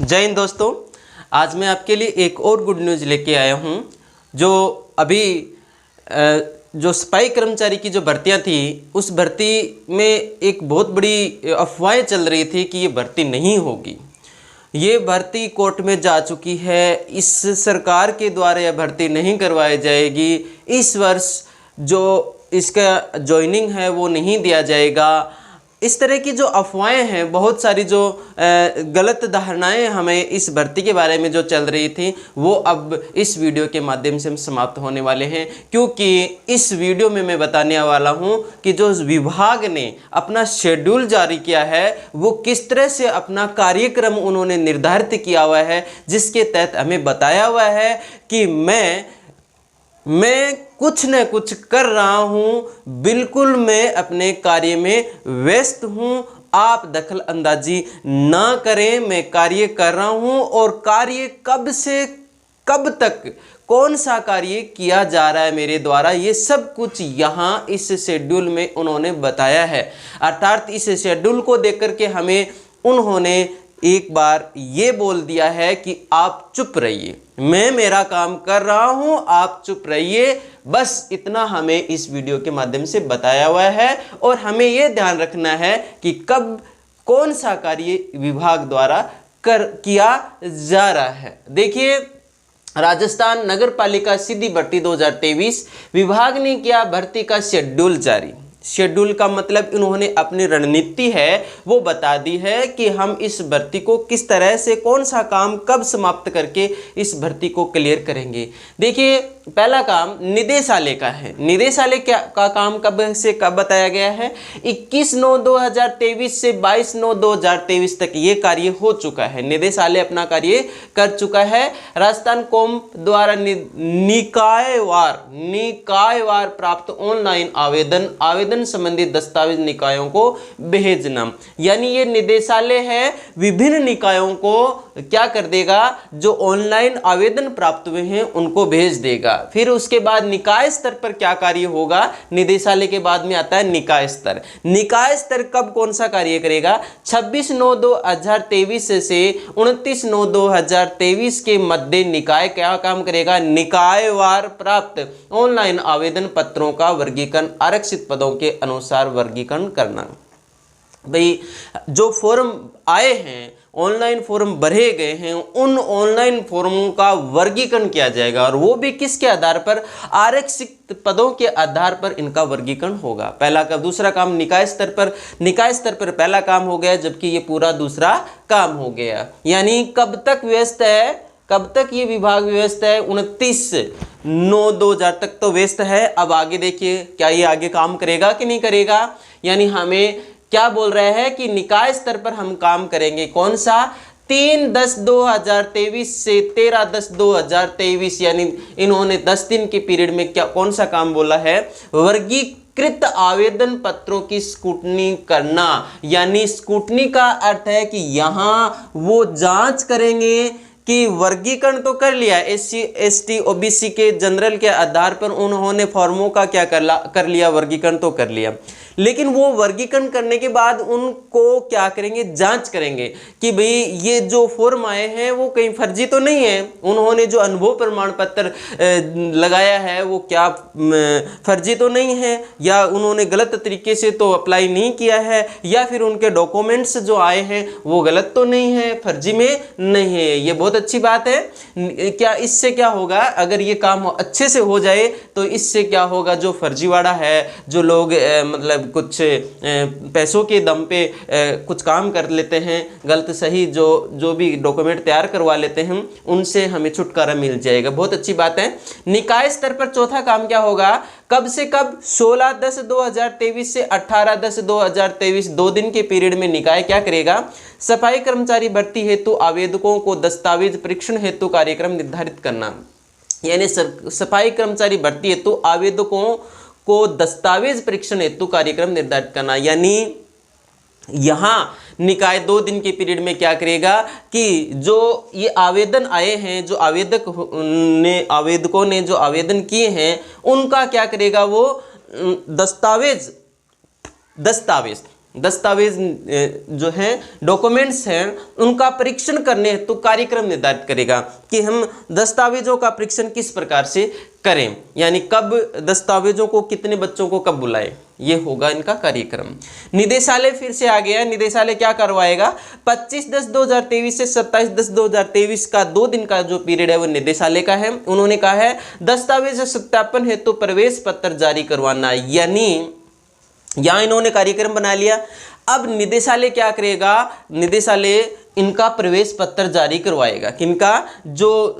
जय हिंद दोस्तों, आज मैं आपके लिए एक और गुड न्यूज़ लेके आया हूँ। जो अभी जो सिपाही कर्मचारी की जो भर्तियाँ थी, उस भर्ती में एक बहुत बड़ी अफवाहें चल रही थी कि ये भर्ती नहीं होगी। ये भर्ती कोर्ट में जा चुकी है। इस सरकार के द्वारा यह भर्ती नहीं करवाई जाएगी। इस वर्ष जो इसका जॉइनिंग है वो नहीं दिया जाएगा। इस तरह की जो अफवाहें हैं, बहुत सारी जो गलत धारणाएं हमें इस भर्ती के बारे में जो चल रही थी, वो अब इस वीडियो के माध्यम से हम समाप्त होने वाले हैं। क्योंकि इस वीडियो में मैं बताने वाला हूं कि जो विभाग ने अपना शेड्यूल जारी किया है, वो किस तरह से अपना कार्यक्रम उन्होंने निर्धारित किया हुआ है, जिसके तहत हमें बताया हुआ है कि मैं कुछ न कुछ कर रहा हूं, बिल्कुल मैं अपने कार्य में व्यस्त हूं। आप दखल अंदाजी ना करें, मैं कार्य कर रहा हूं और कार्य कब से कब तक कौन सा कार्य किया जा रहा है मेरे द्वारा, ये सब कुछ यहाँ इस शेड्यूल में उन्होंने बताया है। अर्थात इस शेड्यूल को देख करके हमें उन्होंने एक बार ये बोल दिया है कि आप चुप रहिए, मैं मेरा काम कर रहा हूं, आप चुप रहिए। बस इतना हमें इस वीडियो के माध्यम से बताया हुआ है और हमें यह ध्यान रखना है कि कब कौन सा कार्य विभाग द्वारा किया जा रहा है। देखिए, राजस्थान नगर पालिका सीधी भर्ती 2023 विभाग ने किया भर्ती का शेड्यूल जारी। शेड्यूल का मतलब इन्होंने अपनी रणनीति है वो बता दी है कि हम इस भर्ती को किस तरह से, कौन सा काम कब समाप्त करके इस भर्ती को क्लियर करेंगे। देखिए, पहला काम निदेशालय का है। निदेशालय का काम कब से कब बताया गया है? 21/9/2023 से 22/9/2023 तक ये कार्य हो चुका है। निदेशालय अपना कार्य कर चुका है। राजस्थान कॉम द्वारा निकायवार प्राप्त ऑनलाइन आवेदन संबंधित दस्तावेज निकायों को भेजना, यानी ये निदेशालय है, विभिन्न निकायों को क्या कर देगा, जो ऑनलाइन आवेदन प्राप्त हुए हैं उनको भेज देगा। फिर उसके बाद निकाय स्तर पर क्या कार्य होगा? निदेशालय के बाद में आता है निकाय स्तर। निकाय स्तर कब कौन सा कार्य करेगा? 26/9/2023 से 29/9/2023 के मध्य निकाय क्या काम करेगा? निकायवार प्राप्त ऑनलाइन आवेदन पत्रों का वर्गीकरण, आरक्षित पदों के अनुसार वर्गीकरण करना। भाई, जो फॉर्म आए हैं, ऑनलाइन फॉर्म भरे गए हैं, उन ऑनलाइन फॉर्मों का वर्गीकरण किया जाएगा और वो भी किसके आधार पर? आरक्षित पदों के आधार पर इनका वर्गीकरण होगा। पहला का दूसरा काम निकाय स्तर पर पहला काम हो गया, जबकि ये पूरा दूसरा काम हो गया। यानी कब तक व्यस्त है, कब तक ये विभाग व्यस्त है? 29/9/2000 तक तो व्यस्त है। अब आगे देखिए, क्या ये आगे काम करेगा कि नहीं करेगा? यानी हमें क्या बोल रहे हैं कि निकाय स्तर पर हम काम करेंगे। कौन सा? 3/10/2023 से 13/10/2023, यानी इन्होंने 10 दिन के पीरियड में क्या कौन सा काम बोला है? वर्गीकृत आवेदन पत्रों की स्क्रूटनी करना। यानी स्क्रूटनी का अर्थ है कि यहाँ वो जांच करेंगे कि वर्गीकरण तो कर लिया, SC ST OBC के जनरल के आधार पर उन्होंने फॉर्मों का क्या कर लिया, वर्गीकरण तो कर लिया, लेकिन वो वर्गीकरण करने के बाद उनको क्या करेंगे? जांच करेंगे कि भाई ये जो फॉर्म आए हैं वो कहीं फर्जी तो नहीं है, उन्होंने जो अनुभव प्रमाण पत्र लगाया है वो क्या फर्जी तो नहीं है, या उन्होंने गलत तरीके से तो अप्लाई नहीं किया है, या फिर उनके डॉक्यूमेंट्स जो आए हैं वो गलत तो नहीं है, फर्जी में नहीं है। ये बहुत अच्छी बात है। क्या इससे क्या होगा? अगर ये काम अच्छे से हो जाए तो इससे क्या होगा, जो फर्जीवाड़ा है, जो लोग मतलब कुछ पैसों के दम पे कुछ काम कर लेते हैं, गलत सही जो भी डॉक्यूमेंट तैयार करवा लेते हैं, उनसे हमें छुटकारा मिल जाएगा। बहुत अच्छी बात है। निकाय स्तर पर चौथा काम क्या होगा? कब से कब? 16/10/2023 से 18/10/2023, 2 दिन के पीरियड में निकाय क्या करेगा? सफाई कर्मचारी भर्ती हेतु आवेदकों को दस्तावेज परीक्षण हेतु कार्यक्रम निर्धारित करना। यानी सफाई कर्मचारी भर्ती हेतु आवेदकों को दस्तावेज परीक्षण हेतु कार्यक्रम निर्धारित करना। यानी यहाँ निकाय 2 दिन के पीरियड में क्या करेगा कि जो ये आवेदन आए हैं, जो आवेदकों ने जो आवेदन किए हैं, उनका क्या करेगा? वो दस्तावेज दस्तावेज जो हैं, डॉक्यूमेंट्स हैं, उनका परीक्षण करने हेतु कार्यक्रम निर्धारित करेगा कि हम दस्तावेजों का परीक्षण किस प्रकार से करें, यानी कब दस्तावेजों को, कितने बच्चों को कब बुलाएं, ये होगा इनका कार्यक्रम। निदेशालय फिर से आ गया। निदेशालय क्या करवाएगा, 25/10/2023 से 27/10/2023 का 2 दिन का जो पीरियड है वो निदेशालय का है। उन्होंने कहा है दस्तावेज सत्यापन हेतु प्रवेश पत्र जारी करवाना, यानी यहां इन्होंने कार्यक्रम बना लिया। अब निदेशालय क्या करेगा, निदेशालय इनका प्रवेश पत्र जारी करवाएगा। किनका, जो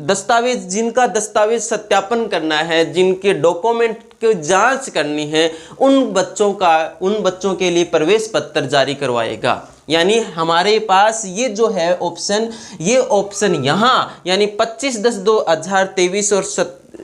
दस्तावेज, जिनका दस्तावेज सत्यापन करना है, जिनके डॉक्यूमेंट की जांच करनी है, उन बच्चों के लिए प्रवेश पत्र जारी करवाएगा। यानी हमारे पास ये जो है ऑप्शन, ये ऑप्शन यहाँ यानी 25/10/2023 और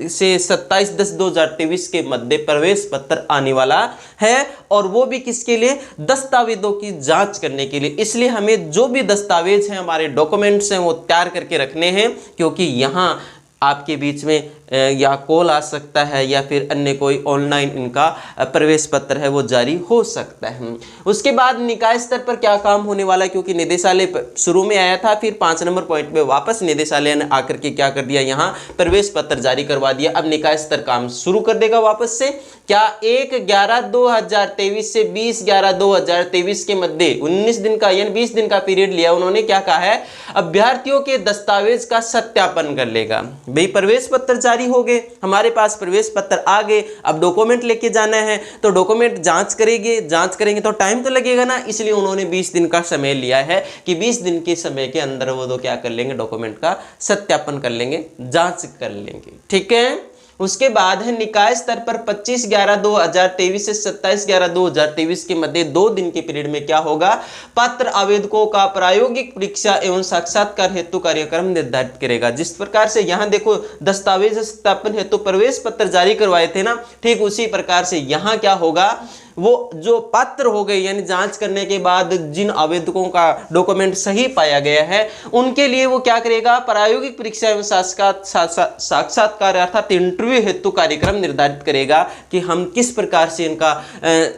से 27/10/2023 के मध्य प्रवेश पत्र आने वाला है, और वो भी किसके लिए, दस्तावेजों की जांच करने के लिए। इसलिए हमें जो भी दस्तावेज हैं, हमारे डॉक्यूमेंट्स हैं, वो तैयार करके रखने हैं, क्योंकि यहाँ आपके बीच में या कॉल आ सकता है या फिर अन्य कोई ऑनलाइन इनका प्रवेश पत्र है वो जारी हो सकता है। उसके बाद निकाय स्तर पर क्या काम होने वाला है, क्योंकि निदेशालय शुरू में आया था, फिर 5 नंबर पॉइंट पे वापस निदेशालय ने आकर के क्या कर दिया, यहाँ प्रवेश पत्र जारी करवा दिया। अब निकाय स्तर काम शुरू कर देगा वापस से। क्या 1/11/2023 से 20/11/2023 के मध्य 19 दिन का यानी 20 दिन का पीरियड लिया। उन्होंने क्या कहा है, अभ्यर्थियों के दस्तावेज का सत्यापन कर लेगा। भाई प्रवेश पत्र जारी हो गए, हमारे पास प्रवेश पत्र आ गए, अब डॉक्यूमेंट लेके जाना है, तो डॉक्यूमेंट जांच करेंगे तो टाइम तो लगेगा ना, इसलिए उन्होंने 20 दिन का समय लिया है कि 20 दिन के समय के अंदर वो तो क्या कर लेंगे, डॉक्यूमेंट का सत्यापन कर लेंगे, जांच कर लेंगे। ठीक है। उसके बाद है निकाय स्तर पर 25/11/2023 से 27/11/2023 के मध्य 2 दिन के पीरियड में क्या होगा, पात्र आवेदकों का प्रायोगिक परीक्षा एवं साक्षात्कार हेतु कार्यक्रम निर्धारित करेगा। जिस प्रकार से यहाँ देखो दस्तावेज सत्यापन हेतु प्रवेश पत्र जारी करवाए थे ना, ठीक उसी प्रकार से यहाँ क्या होगा, वो जो पात्र हो गए यानी जांच करने के बाद जिन आवेदकों का डॉक्यूमेंट सही पाया गया है, उनके लिए वो क्या करेगा, प्रायोगिक परीक्षा एवं साक्षात्कार अर्थात इंटरव्यू हेतु कार्यक्रम निर्धारित करेगा कि हम किस प्रकार से इनका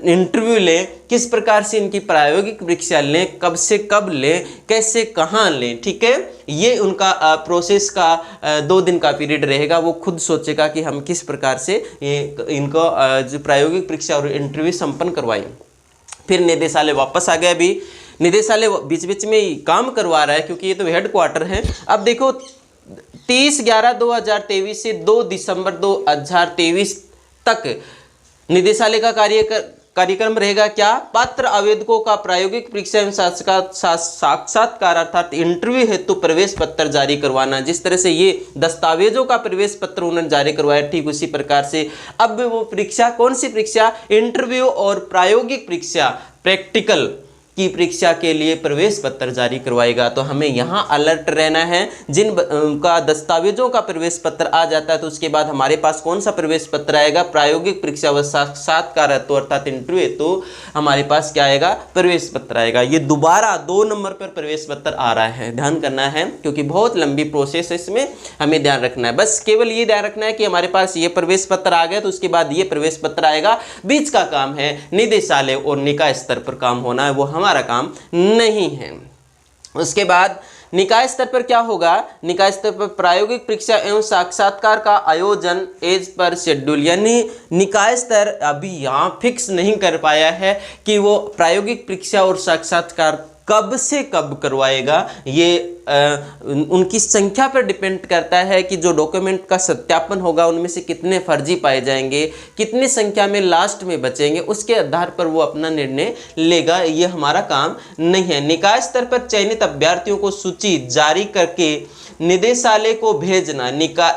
इंटरव्यू लें, किस प्रकार से इनकी प्रायोगिक परीक्षा लें, कब से कब लें, कैसे कहाँ लें। ठीक है, ये उनका प्रोसेस का 2 दिन का पीरियड रहेगा। वो खुद सोचेगा कि हम किस प्रकार से इनको जो प्रायोगिक परीक्षा और इंटरव्यू संपन्न करवाएं। फिर निदेशालय वापस आ गया। अभी निदेशालय बीच बीच में ही काम करवा रहा है, क्योंकि ये तो हेडक्वार्टर है। अब देखो 30/11/2023 से 2 दिसंबर 2023 तक निदेशालय का कार्यक्रम रहेगा क्या, पात्र आवेदकों का प्रायोगिक परीक्षा एवं साक्षात्कार अर्थात इंटरव्यू हेतु प्रवेश पत्र जारी करवाना। जिस तरह से ये दस्तावेजों का प्रवेश पत्र उन्होंने जारी करवाया, ठीक उसी प्रकार से अब वो परीक्षा, कौन सी परीक्षा, इंटरव्यू और प्रायोगिक परीक्षा, प्रैक्टिकल की परीक्षा के लिए प्रवेश पत्र जारी करवाएगा। तो हमें यहाँ अलर्ट रहना है। जिन का दस्तावेजों का प्रवेश पत्र आ जाता है तो उसके बाद हमारे पास कौन सा प्रवेश पत्र आएगा, प्रायोगिक परीक्षा व साक्षात्कार हेतु अर्थात इंटरव्यू हेतु हमारे पास क्या आएगा, प्रवेश पत्र आएगा। ये दोबारा 2 नंबर पर प्रवेश पत्र आ रहा है, ध्यान करना है, क्योंकि बहुत लंबी प्रोसेस है, इसमें हमें ध्यान रखना है। बस केवल ये ध्यान रखना है कि हमारे पास ये प्रवेश पत्र आ गया तो उसके बाद ये प्रवेश पत्र आएगा। बीच का काम है निदेशालय और निकाय स्तर पर काम होना है, वो हमारा काम नहीं है। उसके बाद निकाय स्तर पर क्या होगा, निकाय स्तर पर प्रायोगिक परीक्षा एवं साक्षात्कार का आयोजन एज पर शेड्यूल, यानी निकाय स्तर अभी यहाँ फिक्स नहीं कर पाया है कि वो प्रायोगिक परीक्षा और साक्षात्कार कब से कब करवाएगा। ये उनकी संख्या पर डिपेंड करता है कि जो डॉक्यूमेंट का सत्यापन होगा उनमें से कितने फर्जी पाए जाएंगे, कितनी संख्या में लास्ट में बचेंगे, उसके आधार पर वो अपना निर्णय लेगा। ये हमारा काम नहीं है। निकाय स्तर पर चयनित अभ्यर्थियों को सूची जारी करके निदेशालय को भेजना,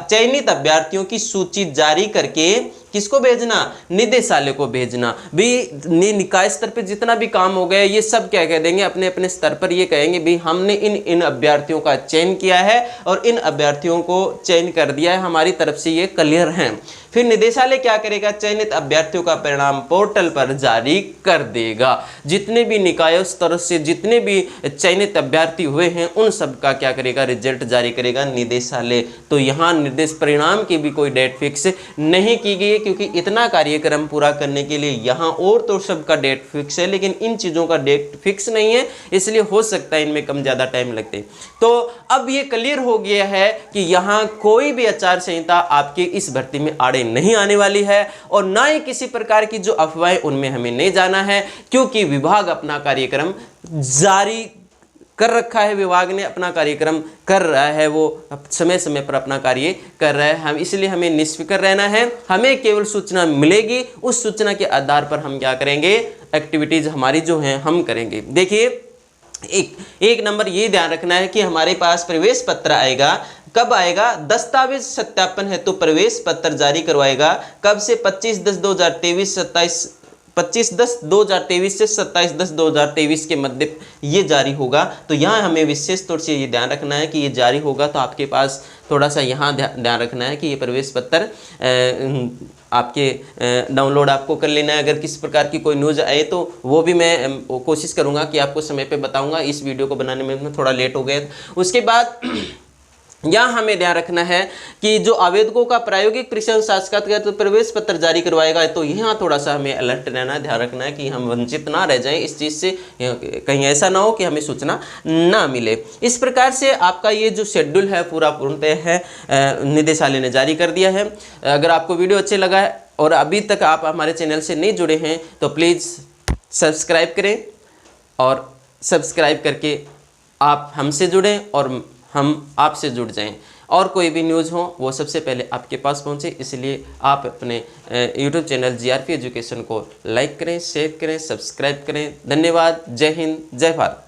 चयनित अभ्यर्थियों की सूची जारी करके किसको भेजना, निदेशालय को भेजना। भी निकाय स्तर पे जितना भी काम हो गया ये सब क्या कह देंगे, अपने अपने स्तर पर ये कहेंगे भी हमने इन अभ्यर्थियों का चयन किया है और इन अभ्यर्थियों को चयन कर दिया है, हमारी तरफ से ये क्लियर हैं। फिर निदेशालय क्या करेगा, चयनित अभ्यर्थियों का परिणाम पोर्टल पर जारी कर देगा। जितने भी निकाय स्तर से जितने भी चयनित अभ्यर्थी हुए हैं उन सब का क्या करेगा, रिजल्ट जारी करेगा निदेशालय। तो यहाँ निर्देश परिणाम की भी कोई डेट फिक्स नहीं की गई क्योंकि इतना कार्यक्रम पूरा करने के लिए यहाँ और तो सबका डेट फिक्स है, लेकिन इन चीज़ों का डेट फिक्स नहीं है, इसलिए हो सकता है इनमें कम ज़्यादा टाइम लगते। तो अब ये क्लियर हो गया है कि यहाँ कोई भी आचार संहिता आपके इस भर्ती में आड़े नहीं आने वाली है, और ना ही किसी प्रकार की जो अफवाहें उनमें हमें नहीं जाना है, क्योंकि विभाग अपना कार्यक्रम जारी कर रखा है। विभाग ने अपना कार्यक्रम कर रहा है, वो समय समय पर अपना कार्य कर रहा है। हम इसलिए हमें निष्फिक्र रहना है, हमें केवल सूचना मिलेगी, उस सूचना के आधार पर हम क्या करेंगे, एक्टिविटीज हमारी जो हैं हम करेंगे। देखिए एक नंबर ये ध्यान रखना है कि हमारे पास प्रवेश पत्र आएगा, कब आएगा, दस्तावेज सत्यापन है तो प्रवेश पत्र जारी करवाएगा कब से, 25/10/2023 25/10/2023 से 27/10/2023 के मध्य ये जारी होगा। तो यहाँ हमें विशेष तौर से ये ध्यान रखना है कि ये जारी होगा, तो आपके पास थोड़ा सा यहाँ ध्यान रखना है कि ये प्रवेश पत्र आपके डाउनलोड आपको कर लेना है। अगर किसी प्रकार की कोई न्यूज़ आए तो वो भी मैं कोशिश करूँगा कि आपको समय पे बताऊँगा। इस वीडियो को बनाने में थोड़ा लेट हो गया। उसके बाद यहाँ हमें ध्यान रखना है कि जो आवेदकों का प्रायोगिक परीक्षण साक्षात्कार तो प्रवेश पत्र जारी करवाएगा, तो यहाँ थोड़ा सा हमें अलर्ट रहना, ध्यान रखना है कि हम वंचित ना रह जाएं इस चीज़ से, कहीं ऐसा ना हो कि हमें सूचना ना मिले। इस प्रकार से आपका ये जो शेड्यूल है पूरा पूर्णतः है निदेशालय ने जारी कर दिया है। अगर आपको वीडियो अच्छे लगा है और अभी तक आप हमारे चैनल से नहीं जुड़े हैं तो प्लीज़ सब्सक्राइब करें, और सब्सक्राइब करके आप हमसे जुड़ें और हम आपसे जुड़ जाएं, और कोई भी न्यूज़ हो वो सबसे पहले आपके पास पहुंचे। इसलिए आप अपने YouTube चैनल GRP एजुकेशन को लाइक करें, शेयर करें, सब्सक्राइब करें। धन्यवाद। जय हिंद, जय भारत।